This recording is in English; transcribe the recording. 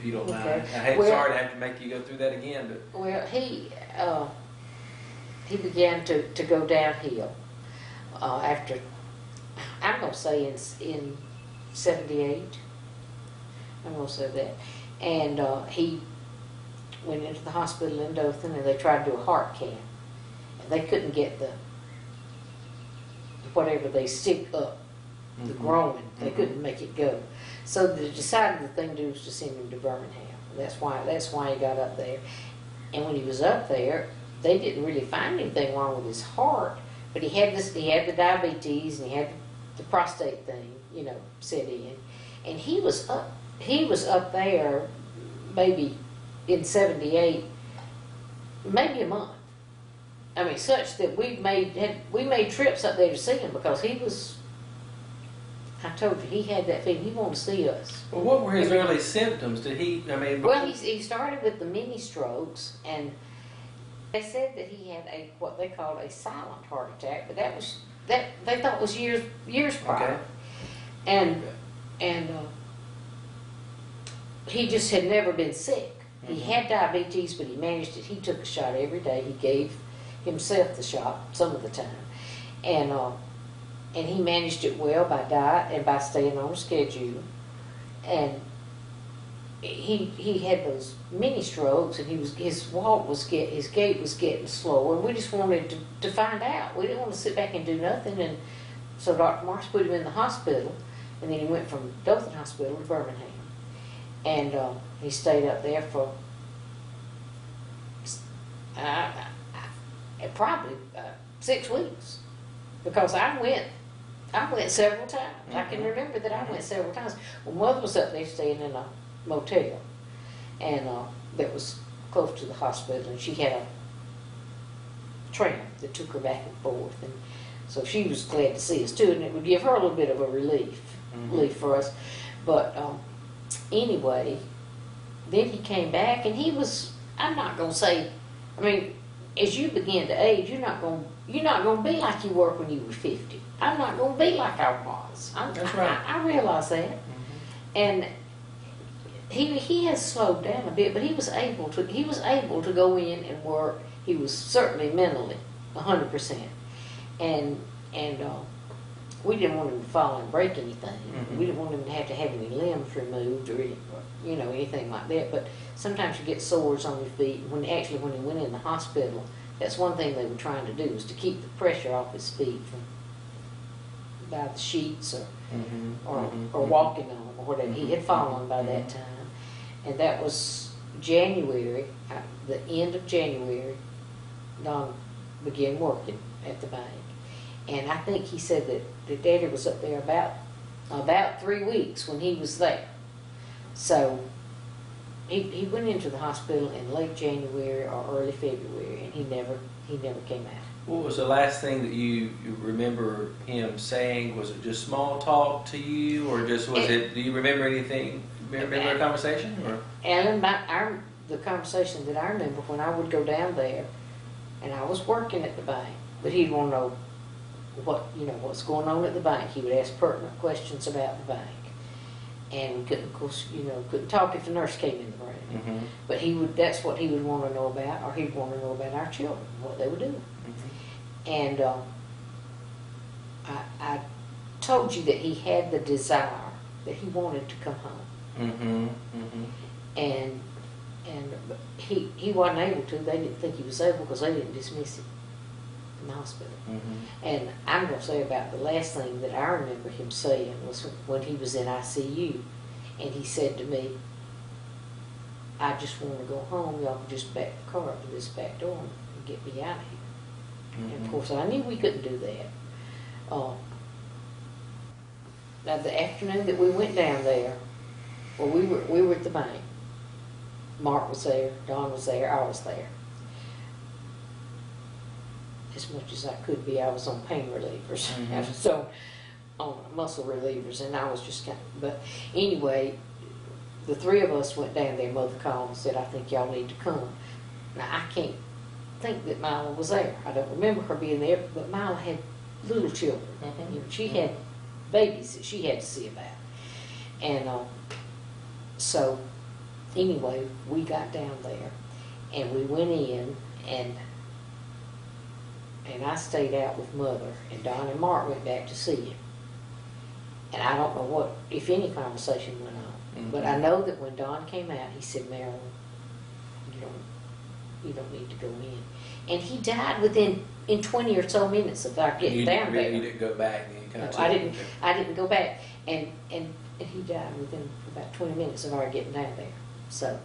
you don't mind. Okay. I hate, sorry to have to make you go through that again, but. Well, he began to go downhill after, I'm going to say in 78. I'm going to say that. And he went into the hospital in Dothan, and they tried to do a heart cath. And they couldn't get the, whatever they stick up, the groin, they couldn't make it go. So they decided the thing to do was to send him to Birmingham. That's why he got up there. And when he was up there, they didn't really find anything wrong with his heart, but he had the diabetes, and he had the prostate thing, you know, set in. And he was up there maybe in 78, maybe a month. I mean, such that we made trips up there to see him, because he was, I told you, he had that feeling. He wanted to see us. Well, what were his early symptoms? Did he, I mean... Well, he started with the mini strokes, and they said that he had what they called a silent heart attack, but that they thought was years prior. Okay. And he just had never been sick. He had diabetes, but he managed it. He took a shot every day. He gave himself the shot some of the time, and he managed it well by diet and by staying on a schedule. And he had those mini strokes, and his gait was getting slower. And we just wanted to find out. We didn't want to sit back and do nothing. And so Dr. Marks put him in the hospital, and then he went from Dothan Hospital to Birmingham, and he stayed up there for probably 6 weeks, because I went several times. I can remember that I went several times. Well, Mother was up there staying in a motel, and that was close to the hospital, and she had a tram that took her back and forth, and so she was glad to see us too, and it would give her a little bit of a relief for us. But anyway, then he came back, and he was, I'm not going to say, I mean, as you begin to age, you're not going to be like you were when you were 50. I'm not going to be like I was. That's right. I realize that. And he has slowed down a bit, but he was able to go in and work. He was certainly mentally 100%. And we didn't want him to fall and break anything. We didn't want him to have any limbs removed or anything like that. But sometimes you get sores on your feet. When he went in the hospital, that's one thing they were trying to do, was to keep the pressure off his feet by the sheets or walking on them or whatever. He had fallen by that time. And that was January, the end of January. Don began working at the bank. And I think he said that Daddy was up there about 3 weeks when he was there. So he went into the hospital in late January or early February, and he never came out. What was the last thing that you remember him saying? Was it just small talk to you, or just do you remember anything? Remember a conversation? Or? Alan, the conversation that I remember, when I would go down there, and I was working at the bank, but he'd want to know what's going on at the bank. He would ask pertinent questions about the bank, and we couldn't, of course, couldn't talk if the nurse came in the room. But that's what he would want to know about, or he'd want to know about our children, what they were doing. And I told you that he had the desire that he wanted to come home. And he wasn't able to. They didn't think he was able, because they didn't dismiss him from the hospital. And I'm going to say about the last thing that I remember him saying was when he was in ICU, and he said to me, "I just want to go home. Y'all can just back the car up to this back door and get me out of here." And of course, I knew we couldn't do that. Now, the afternoon that we went down there, well, we were at the bank. Mark was there, Don was there, I was there. As much as I could be, I was on pain relievers. I was on muscle relievers, and I was just but anyway, the three of us went down there. Mother called and said, "I think y'all need to come." Now, I can't think that Mila was there. I don't remember her being there, but Mila had little children. She had babies that she had to see about. And so anyway, we got down there, and we went in, and I stayed out with Mother, and Don and Mark went back to see him. And I don't know what, if any conversation went on, but I know that when Don came out, he said, Marilyn, you don't need to go in. And he died in 20 or so minutes of our getting down there. You didn't go back. No, I didn't go back, and he died within about 20 minutes of our getting down there. So